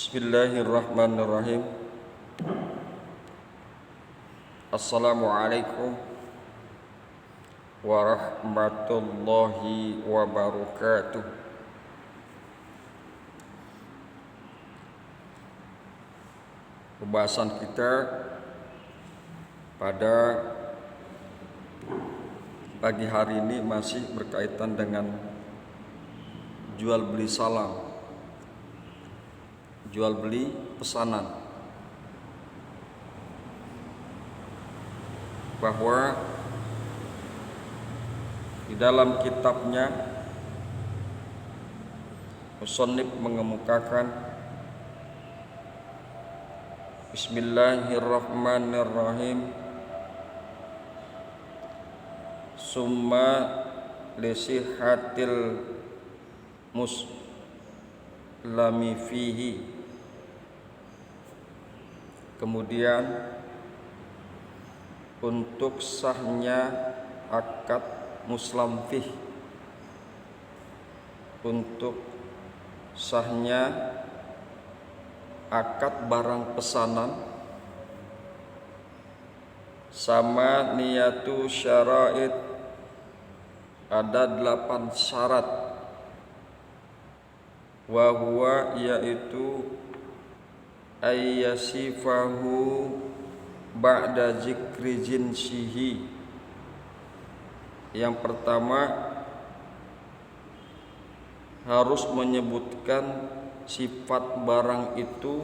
Bismillahirrahmanirrahim. Assalamualaikum warahmatullahi wabarakatuh. Pembahasan kita pada pagi hari ini masih berkaitan dengan jual beli salam, jual beli pesanan, bahwa di dalam kitabnya musannif mengemukakan Bismillahirrahmanirrahim, summa lisihatil muslami fihi. Kemudian untuk sahnya akad muslam fih, untuk sahnya akad barang pesanan, sama niyatu syara'id, ada 8 syarat, wa huwa yaitu ayyasifahu ba'da zikri jinsihi. Yang pertama, harus menyebutkan sifat barang itu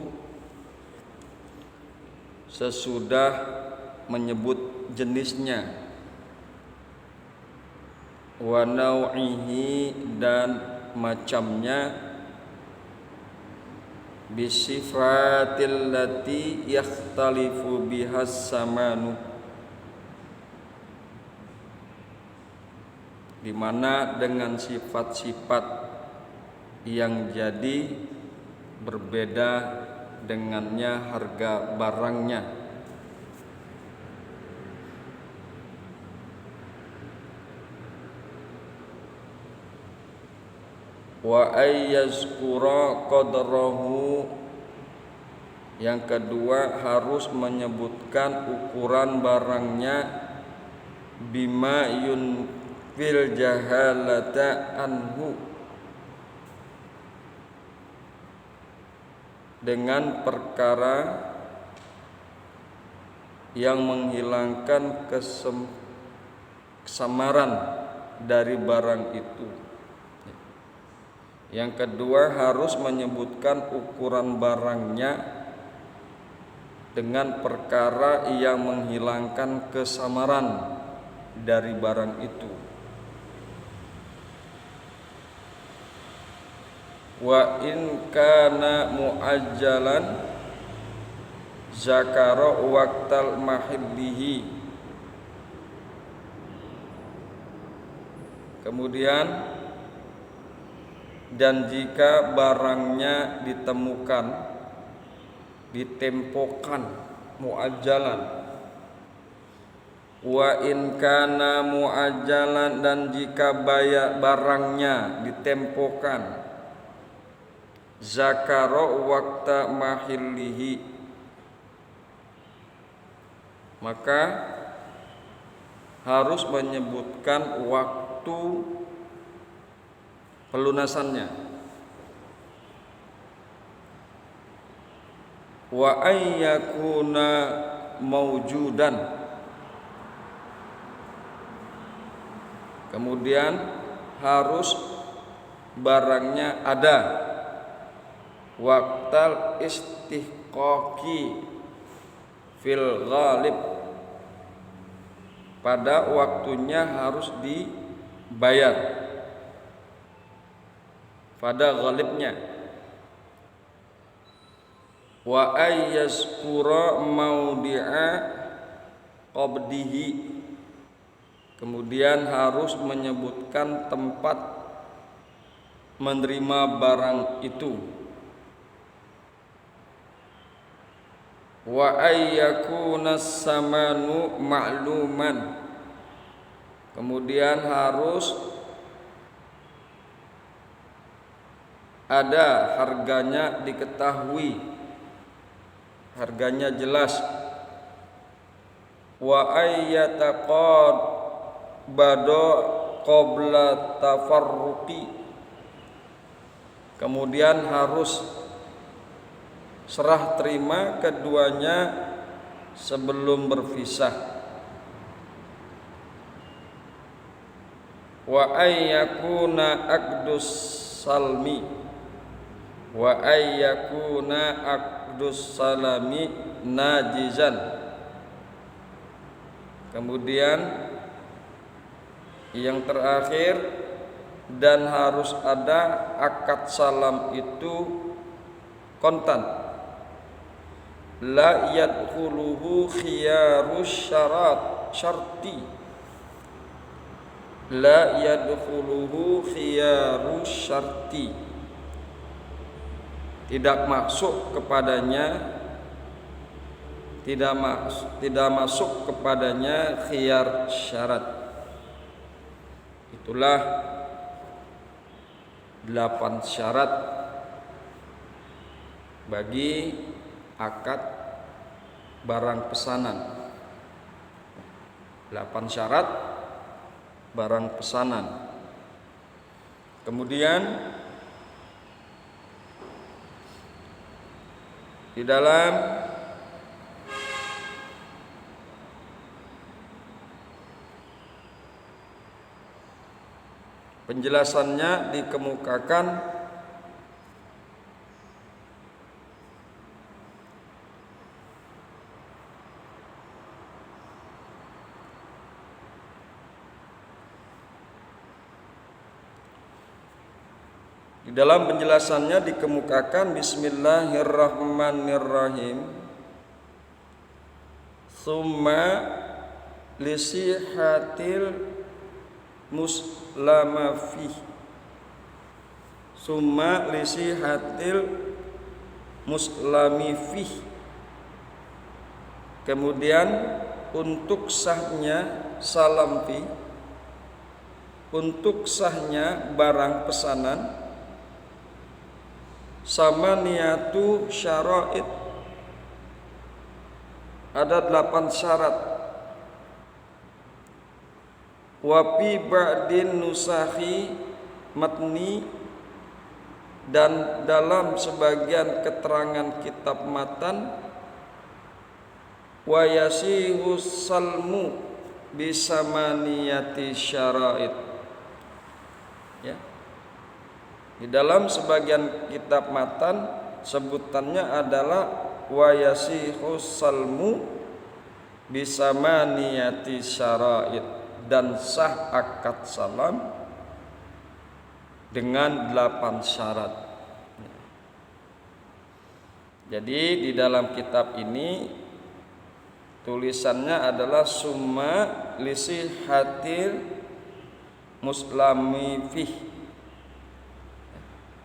sesudah menyebut jenisnya, wa nau'ihi dan macamnya, bisifatil lati yakhtalifu bihas samanu, di mana dengan sifat-sifat yang jadi berbeda dengannya harga barangnya. Wa ayyazkura qadrahu, yang kedua harus menyebutkan ukuran barangnya, bima yunfil jahalata anhu, dengan perkara yang menghilangkan kesamaran dari barang itu. Yang kedua harus menyebutkan ukuran barangnya dengan perkara yang menghilangkan kesamaran dari barang itu. Wa in kana muajjalan zakara waqtal mahillihi. Kemudian, dan jika barangnya ditemukan, ditempokan, muajjalan. Wa in kana muajjalan, dan jika barangnya ditempokan, zakaro waqta mahillihi, maka harus menyebutkan waktu pelunasannya. Wa ayyakuna maujudan, kemudian harus barangnya ada, waqtal istihqaqi fil ghalib, pada waktunya harus dibayar pada ghalibnya. Wa ayyazkura maudi'a qabdihi, kemudian harus menyebutkan tempat menerima barang itu. Wa ayyakuna samanu ma'luman, kemudian harus ada, harganya diketahui, harganya jelas. Wa ayyataqad bado qabla tafarruqi, kemudian harus serah terima keduanya sebelum berpisah. Wa ayyakuna aqdus salmi, wa ayyakuna aqdus salami najizan, kemudian yang terakhir, dan harus ada akad salam itu kontan. La yadkhuluhu khiyarus syarti, la yadkhuluhu khiyarus syarti, tidak masuk kepadanya, tidak masuk kepadanya khiyar syarat. Itulah 8 syarat bagi akad barang pesanan. 8 syarat barang pesanan. Kemudian di dalam penjelasannya dikemukakan bismillahirrahmanirrahim. Summa lisihatil muslama fih, summa lisihatil muslami fih, kemudian untuk sahnya salam fi, untuk sahnya barang pesanan, sama niatu syara'id, ada 8 syarat. Wa fi ba'din nusahi matni, dan dalam sebagian keterangan kitab matan, wa yasihu salmu bisamaniyati syara'id, ya. Di dalam sebagian kitab matan sebutannya adalah wa yasihu salmu bisamaniyati syara'id, dan sah akad salam dengan 8 syarat. Jadi di dalam kitab ini tulisannya adalah summa lisihatil muslami fih.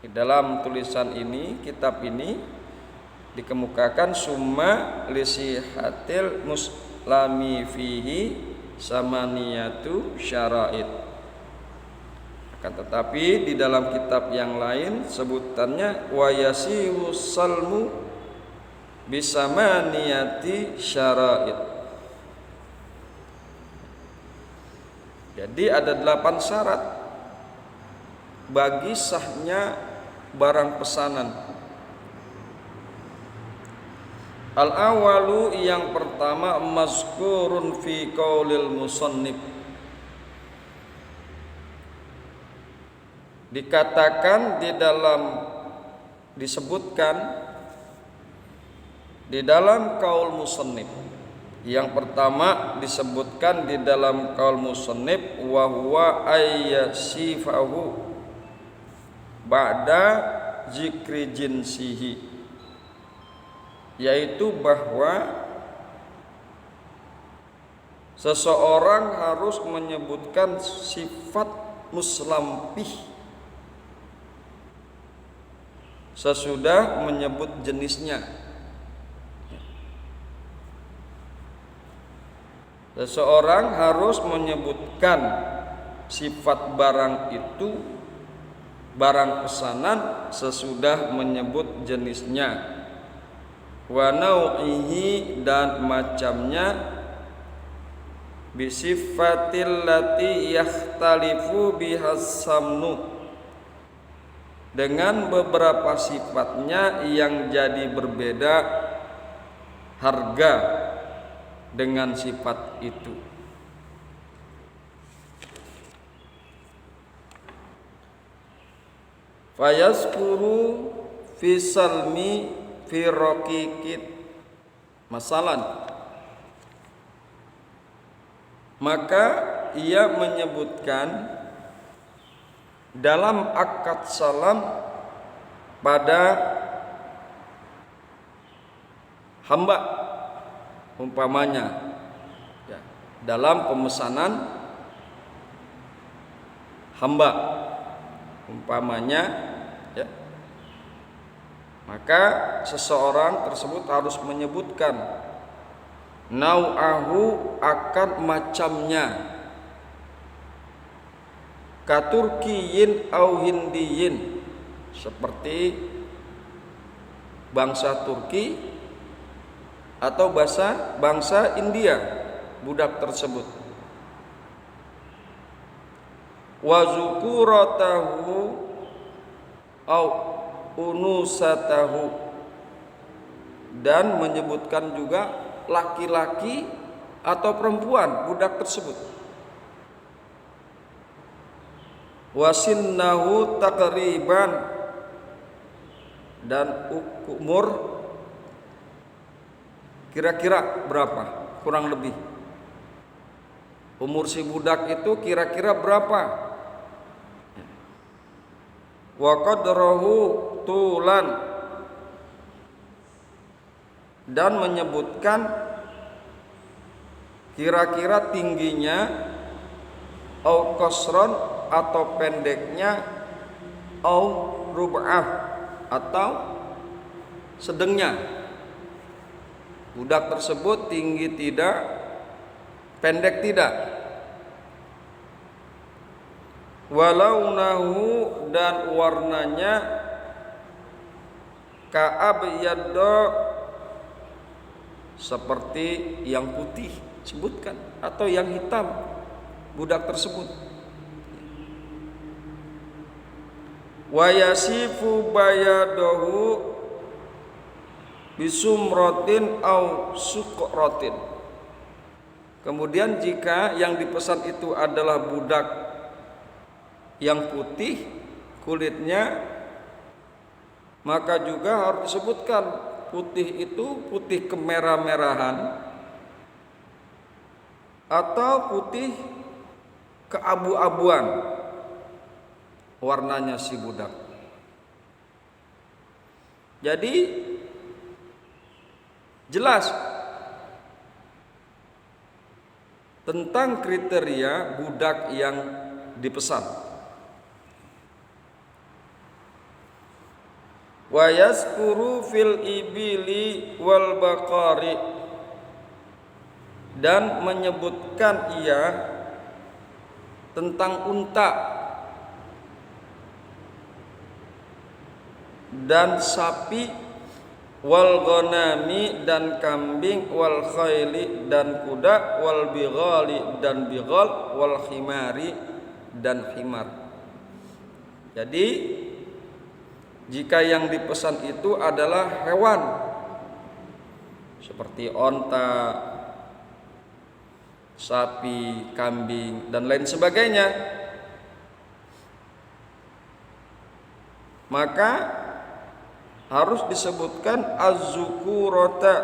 Di dalam tulisan ini, kitab ini dikemukakan summa lisihatil muslami fihi samaniyatu syara'id. Akan tetapi di dalam kitab yang lain sebutannya wa yasihu salmu bisamaniyati syara'id. Jadi ada 8 syarat bagi sahnya barang pesanan. Al-awalu, yang pertama, mazkurun fi qaulil musannif, dikatakan disebutkan di dalam qaul musannif. Yang pertama disebutkan di dalam qaul musannif, wa huwa ayyasifahu ba'da zikri jinsihi, yaitu bahwa seseorang harus menyebutkan sifat muslampih sesudah menyebut jenisnya. Seseorang harus menyebutkan sifat barang itu barang pesanan sesudah menyebut jenisnya, wa nau'ihi dan macamnya, bisifatil lati yakhtalifu bihas samnu dengan beberapa sifatnya yang jadi berbeda harga dengan sifat itu. Fayaskuru fi salmi fi raqiqit masalan, maka ia menyebutkan dalam akad salam pada hamba, umpamanya ya, dalam pemesanan hamba umpamanya ya, maka seseorang tersebut harus menyebutkan nau'ahu akan macamnya, katurkiyin au hindiyin, seperti bangsa Turki atau bangsa India budak tersebut. Wa zukuratahu au unusatahu, dan menyebutkan juga laki-laki atau perempuan budak tersebut. Wasinnahu takriban, dan umur kira-kira berapa, kurang lebih umur si budak itu kira-kira berapa. Wa qadrahu tulan, dan menyebutkan kira-kira tingginya, au qasron atau pendeknya, au rub'ah atau sedengnya. Budak tersebut tinggi tidak, pendek tidak. Walaunahu, dan warnanya, ka'abyaddo, seperti yang putih sebutkan, atau yang hitam budak tersebut. Wa yasifu bayadahu bisumratin au suqratin. Kemudian jika yang dipesan itu adalah budak yang putih kulitnya, maka juga harus disebutkan putih itu putih kemerah-merahan atau putih keabu-abuan warnanya si budak. Jadi jelas tentang kriteria budak yang dipesan. Wa yazkuru fil ibili wal baqari, dan menyebutkan ia tentang unta dan sapi, wal ghanami dan kambing, wal khayli dan kuda, wal bighali dan bighal, wal khimari dan khimar. Jadi jika yang dipesan itu adalah hewan seperti onta, sapi, kambing dan lain sebagainya, maka harus disebutkan az-zukurata,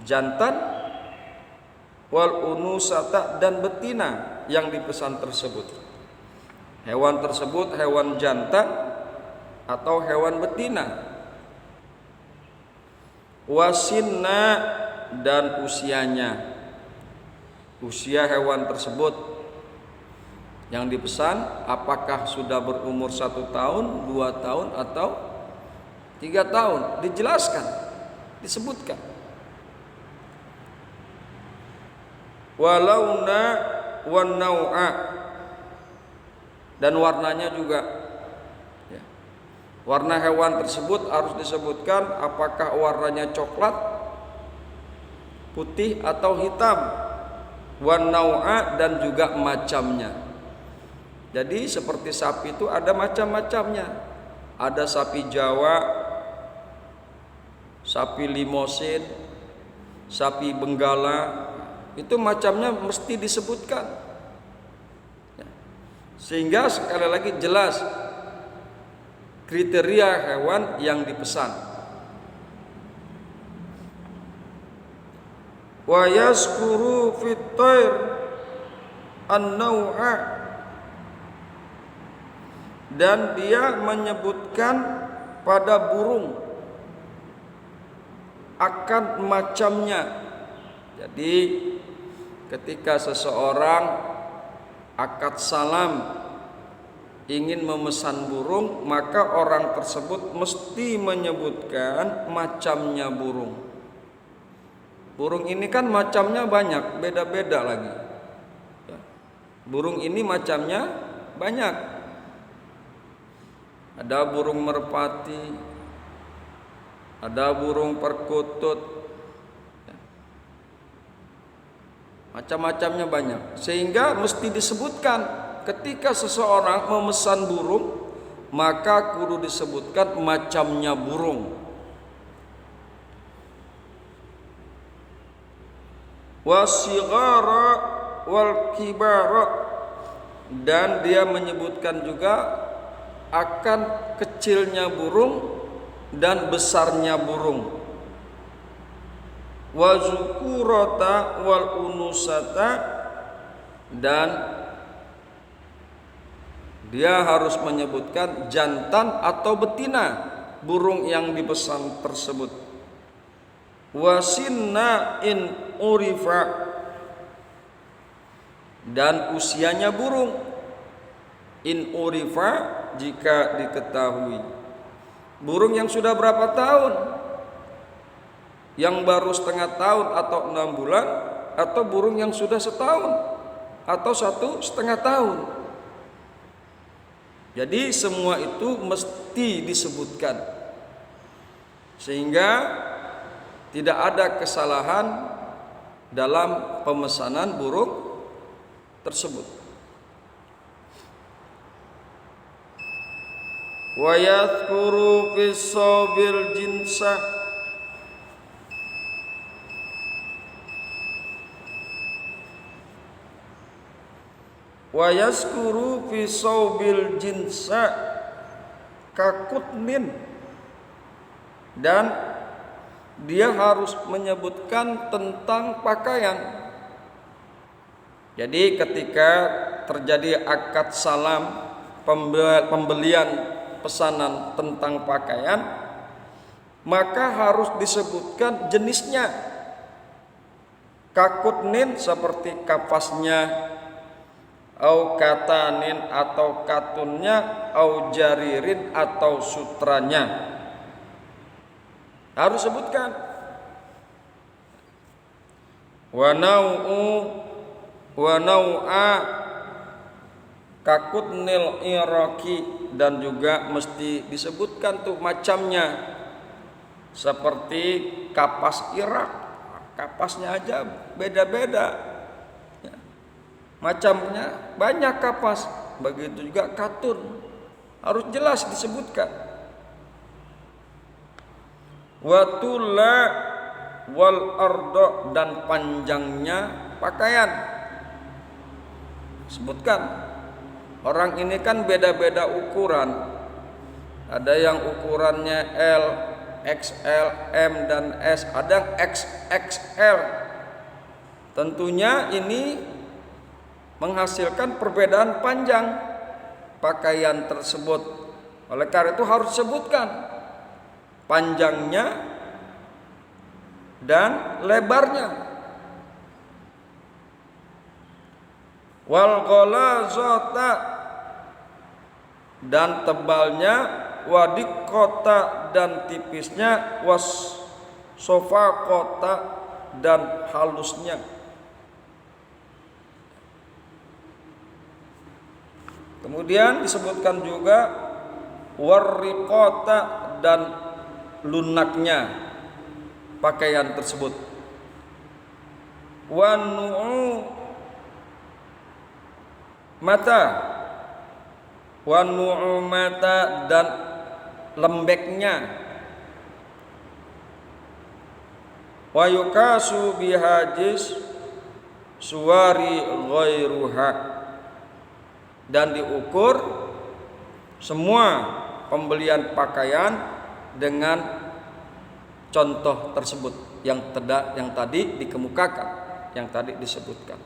jantan, wal unusata, dan betina yang dipesan tersebut. Hewan tersebut hewan jantan atau hewan betina. Wasinna, dan usianya, usia hewan tersebut yang dipesan apakah sudah berumur 1 tahun, 2 tahun atau 3 tahun, dijelaskan, disebutkan. Walauna wan nau'a, dan warnanya juga. Ya. Warna hewan tersebut harus disebutkan apakah warnanya coklat, putih atau hitam, wan nau'a dan juga macamnya. Jadi seperti sapi itu ada macam-macamnya. Ada sapi Jawa, sapi Limosin, sapi Benggala, itu macamnya mesti disebutkan. Ya. Sehingga sekali lagi jelas kriteria hewan yang dipesan. Wa yazkuru fit thair an-nau'a, dan dia menyebutkan pada burung akan macamnya. Jadi ketika seseorang akad salam ingin memesan burung, maka orang tersebut mesti menyebutkan macamnya burung. Burung ini kan macamnya banyak, beda-beda lagi. Burung ini macamnya banyak. Ada burung merpati, ada burung perkutut, macam-macamnya banyak. Sehingga mesti disebutkan ketika seseorang memesan burung, maka kudu disebutkan macamnya burung. Wasighara wal kibara, dan dia menyebutkan juga akan kecilnya burung dan besarnya burung. Wa zukurata wal unusata, dan dia harus menyebutkan jantan atau betina burung yang dipesan tersebut. Wa sinna in urifa, dan usianya burung. In urifa, jika diketahui. Burung yang sudah berapa tahun? Yang baru setengah tahun atau 6 bulan, atau burung yang sudah setahun atau 1,5 tahun. Jadi semua itu mesti disebutkan, sehingga tidak ada kesalahan dalam pemesanan burung tersebut. Wa yadhkuru fis sabil jinsa, wa yazkuru fi saubil jinsa kakutnin, dan dia harus menyebutkan tentang pakaian. Jadi ketika terjadi akad salam, pembelian pesanan tentang pakaian, maka harus disebutkan jenisnya. Kakutnin seperti kapasnya, au katanin atau katunnya, au jaririn atau sutranya, harus sebutkan. Wa nau'a kakutnil iraki, dan juga mesti disebutkan tuh macamnya. Seperti kapas Irak, kapasnya aja beda-beda, macamnya banyak kapas. Begitu juga katun, harus jelas disebutkan. Watulla wal ardo, dan panjangnya pakaian sebutkan. Orang ini kan beda-beda ukuran. Ada yang ukurannya L, XL, M dan S, ada yang XXL. Tentunya ini menghasilkan perbedaan panjang pakaian tersebut. Oleh karena itu harus disebutkan panjangnya dan lebarnya. Wal ghalazata, dan tebalnya, wadik kota, dan tipisnya, was sofa kota, dan halusnya. Kemudian disebutkan juga warriqata dan lunaknya pakaian tersebut. Wanu'u mata dan lembeknya. Wa yukasu bihajis suwari ghairuha, dan diukur semua pembelian pakaian dengan contoh tersebut yang tadi dikemukakan, yang tadi disebutkan.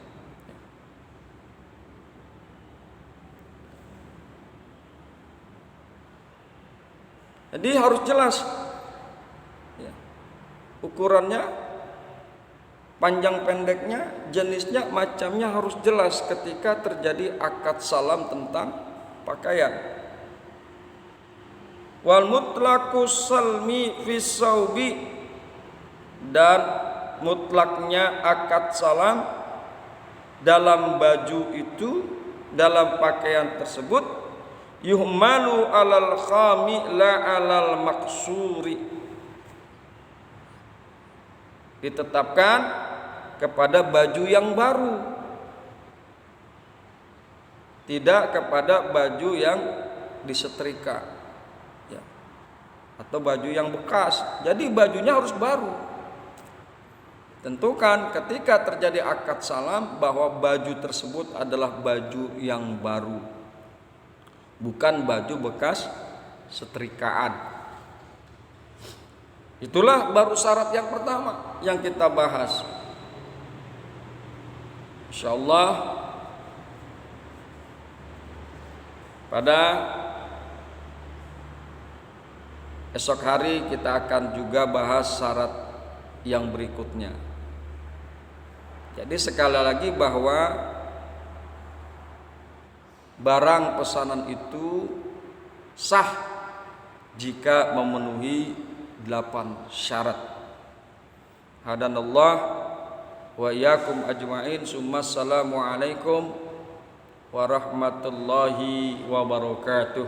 Jadi harus jelas ya, ukurannya, panjang pendeknya, jenisnya, macamnya harus jelas ketika terjadi akad salam tentang pakaian. Wal mutlaqu salmi fis saubi, dan mutlaknya akad salam dalam baju itu, dalam pakaian tersebut, yuhmalu alal khami la alal maksuri, ditetapkan kepada baju yang baru, tidak kepada baju yang disetrika ya, atau baju yang bekas. Jadi bajunya harus baru. Tentukan ketika terjadi akad salam bahwa baju tersebut adalah baju yang baru, bukan baju bekas setrikaan. Itulah baru syarat yang pertama yang kita bahas. Insyaallah pada esok hari kita akan juga bahas syarat yang berikutnya. Jadi sekali lagi bahwa barang pesanan itu sah jika memenuhi 8 syarat. Hadanallah wa iyyakum ajma'in. Assalamualaikum warahmatullahi wabarakatuh.